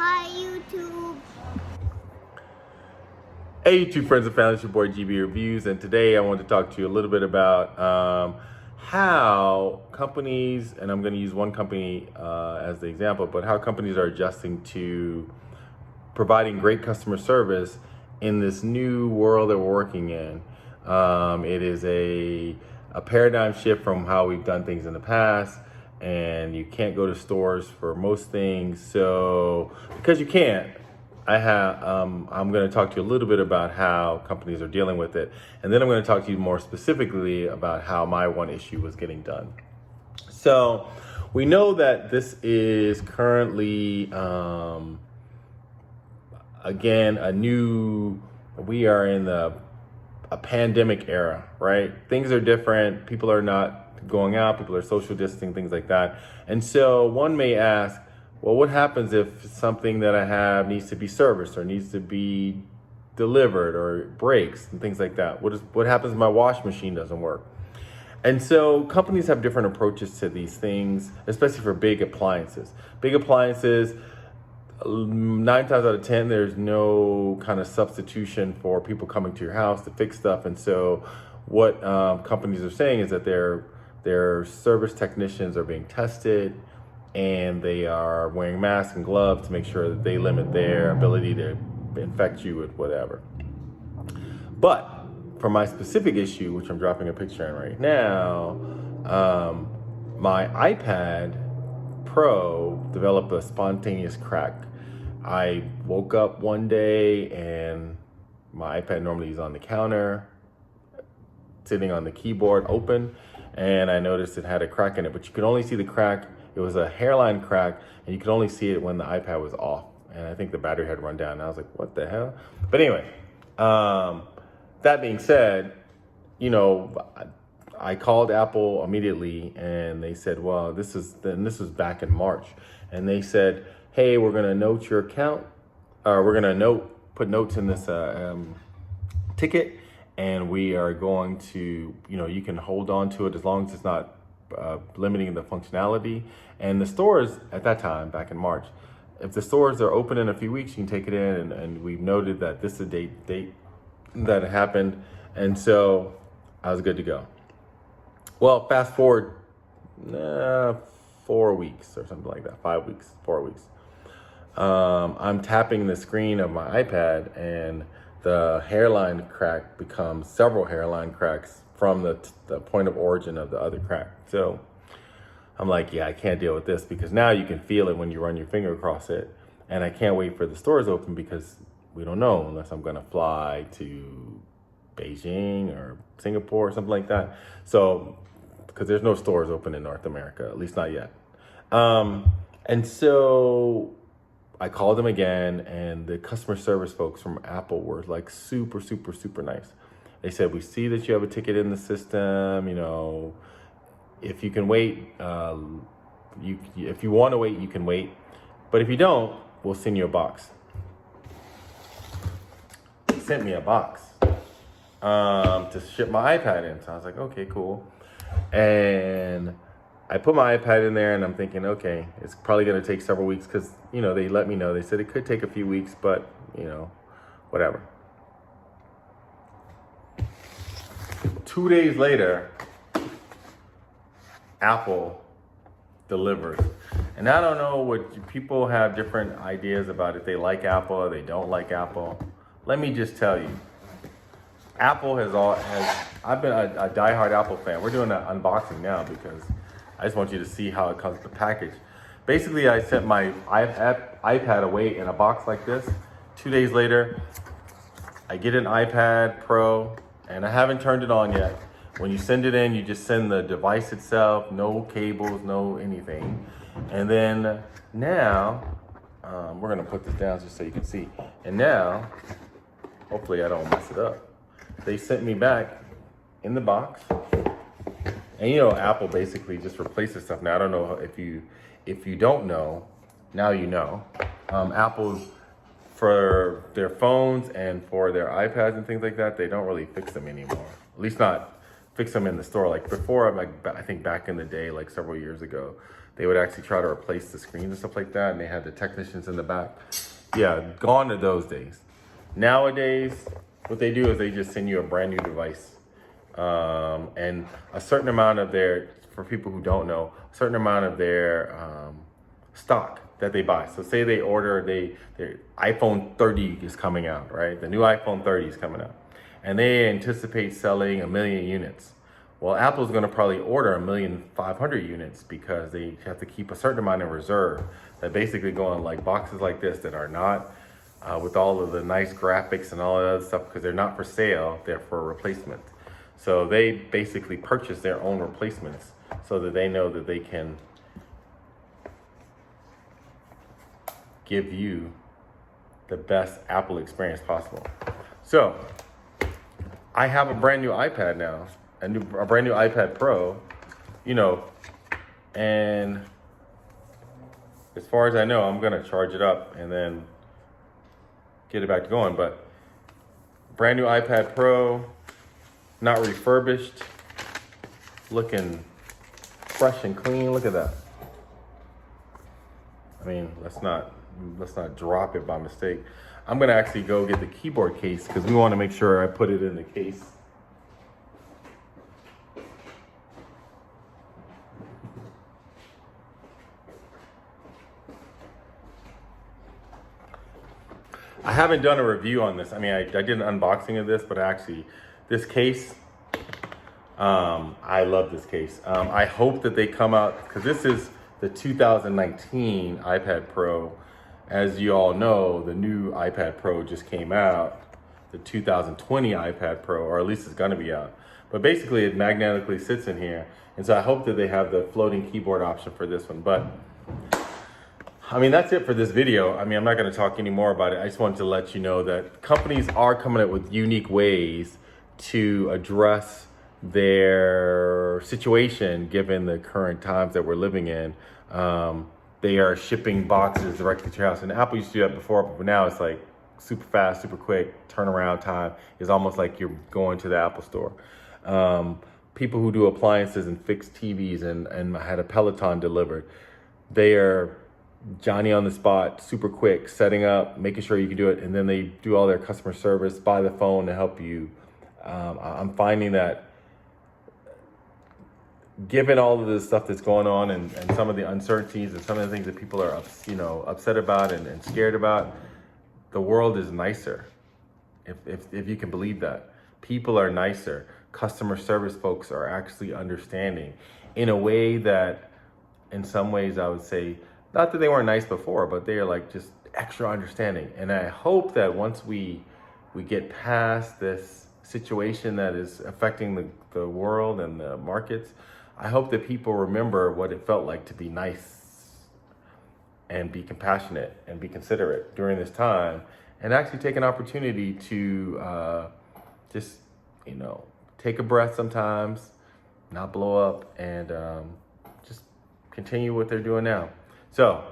Hi, YouTube. Hey, YouTube friends and family, it's your boy GB Reviews, and today I want to talk to you a little bit about how companies, and I'm going to use one company as the example, but how companies are adjusting to providing great customer service in this new world that we're working in. It is a paradigm shift from how we've done things in the past, and you can't go to stores for most things. So because you can't, I'm going to talk to you a little bit about how companies are dealing with it, and then I'm going to talk to you more specifically about how my one issue was getting done. So we know that this is currently, again, we are in a pandemic era, right? Things are different. People are not going out. People are social distancing, things like that. And so one may ask, well, what happens if something that I have needs to be serviced or needs to be delivered or breaks and things like that? What happens if my wash machine doesn't work? And so companies have different approaches to these things, especially for big appliances. Big appliances, 9 times out of 10, there's no kind of substitution for people coming to your house to fix stuff. And so what companies are saying is that their service technicians are being tested, and they are wearing masks and gloves to make sure that they limit their ability to infect you with whatever. But for my specific issue, which I'm dropping a picture in right now, my iPad Pro developed a spontaneous crack. I woke up one day and my iPad normally is on the counter, sitting on the keyboard open, and I noticed it had a crack in it, but you could only see the crack. It was a hairline crack, and you could only see it when the iPad was off. And I think the battery had run down. And I was like, what the hell? But anyway, that being said, I called Apple immediately, and they said, well, this was back in March. And they said, hey, we're going to note your account. We're going to put notes in this ticket, and we are going to, you can hold on to it as long as it's not limiting the functionality. And the stores at that time, back in March, if the stores are open in a few weeks, you can take it in, and we've noted that this is a date that it happened. And so I was good to go. Well, fast forward 4 weeks or something like that, 5 weeks, 4 weeks. I'm tapping the screen of my iPad, and the hairline crack becomes several hairline cracks from the point of origin of the other crack. So I'm like, yeah, I can't deal with this, because now you can feel it when you run your finger across it. And I can't wait for the stores open, because we don't know unless I'm going to fly to Beijing or Singapore or something like that. So, because there's no stores open in North America, at least not yet. And so I called them again, and the customer service folks from Apple were like super, super, super nice. They said, we see that you have a ticket in the system, if you can wait, if you want to wait, you can wait. But if you don't, we'll send you a box. They sent me a box to ship my iPad in. So I was like, okay, cool. And I put my iPad in there, and I'm thinking, okay, it's probably going to take several weeks, because, they let me know. They said it could take a few weeks, but, whatever. 2 days later, Apple delivers. And I don't know what people have different ideas about if they like Apple or they don't like Apple. Let me just tell you, Apple I've been a diehard Apple fan. We're doing an unboxing now because I just want you to see how it comes with the package. Basically, I sent my iPad away in a box like this. 2 days later, I get an iPad Pro, and I haven't turned it on yet. When you send it in, you just send the device itself, no cables, no anything. And then now, we're gonna put this down just so you can see. And now, hopefully I don't mess it up, they sent me back in the box. And Apple basically just replaces stuff. Now, I don't know if you don't know, now you know. Apple, for their phones and for their iPads and things like that, they don't really fix them anymore. At least not fix them in the store. Like before, I think back in the day, like several years ago, they would actually try to replace the screens and stuff like that, and they had the technicians in the back. Yeah, gone to those days. Nowadays, what they do is they just send you a brand new device. And a certain amount of their, for people who don't know, a certain amount of their stock that they buy. So say they order, their iPhone 30 is coming out, right? The new iPhone 30 is coming out. And they anticipate selling 1 million units. Well, Apple's gonna probably order 1,500,000 units because they have to keep a certain amount in reserve that basically go in like boxes like this that are not with all of the nice graphics and all that other stuff, because they're not for sale, they're for replacement. So they basically purchase their own replacements so that they know that they can give you the best Apple experience possible. So I have a brand new iPad now, a brand new iPad Pro, you know, and as far as I know, I'm gonna charge it up and then get it back to going. But brand new iPad Pro, not refurbished, looking fresh and clean. Look at that. I mean, let's not drop it by mistake. I'm gonna actually go get the keyboard case because we want to make sure I put it in the case. I haven't done a review on this. I mean, I did an unboxing of this, but actually, this case, I love this case. I hope that they come out, because this is the 2019 iPad Pro. As you all know, the new iPad Pro just came out, the 2020 iPad Pro, or at least it's gonna be out. But basically it magnetically sits in here. And so I hope that they have the floating keyboard option for this one. But I mean, that's it for this video. I mean, I'm not gonna talk any more about it. I just wanted to let you know that companies are coming up with unique ways to address their situation given the current times that we're living in. They are shipping boxes directly to your house. And Apple used to do that before, but now it's like super fast, super quick. Turnaround time is almost like you're going to the Apple store. People who do appliances and fix TVs and had a Peloton delivered, they are Johnny on the spot, super quick, setting up, making sure you can do it. And then they do all their customer service by the phone to help you. I'm finding that given all of the stuff that's going on and some of the uncertainties and some of the things that people are upset about and scared about, the world is nicer. If you can believe that. People are nicer. Customer service folks are actually understanding in a way that, in some ways, I would say, not that they weren't nice before, but they are like just extra understanding. And I hope that once we get past this situation that is affecting the world and the markets, I hope that people remember what it felt like to be nice and be compassionate and be considerate during this time, and actually take an opportunity to just, take a breath sometimes, not blow up, and just continue what they're doing now. So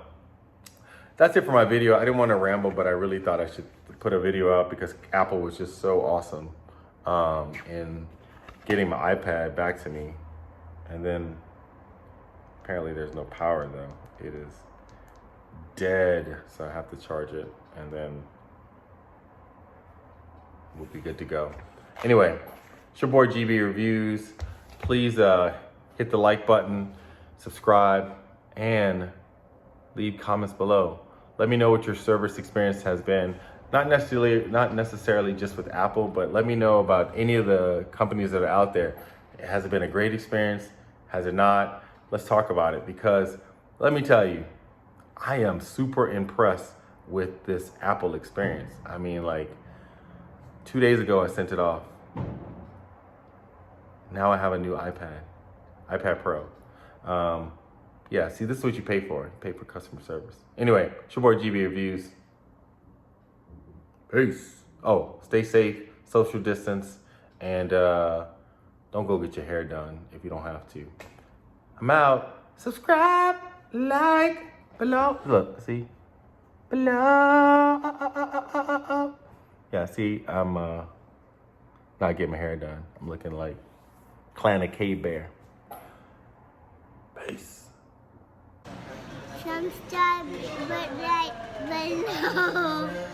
that's it for my video. I didn't want to ramble, but I really thought I should put a video out because Apple was just so awesome in getting my iPad back to me. And then apparently there's no power though. It is dead. So I have to charge it and then we'll be good to go. Anyway, it's your boy GB Reviews. Please hit the like button, subscribe, and leave comments below. Let me know what your service experience has been. Not necessarily just with Apple, but let me know about any of the companies that are out there. Has it been a great experience? Has it not? Let's talk about it, because let me tell you, I am super impressed with this Apple experience. I mean, like 2 days ago, I sent it off. Now I have a new iPad Pro. Yeah, see, this is what you pay for. You pay for customer service. Anyway, it's your boy GB Reviews. Peace. Oh, stay safe, social distance, and don't go get your hair done if you don't have to. I'm out. Subscribe, like, below. Look, see? Below. Yeah, see, I'm not getting my hair done. I'm looking like Clan of Cave Bear. Peace. some stars, but like below.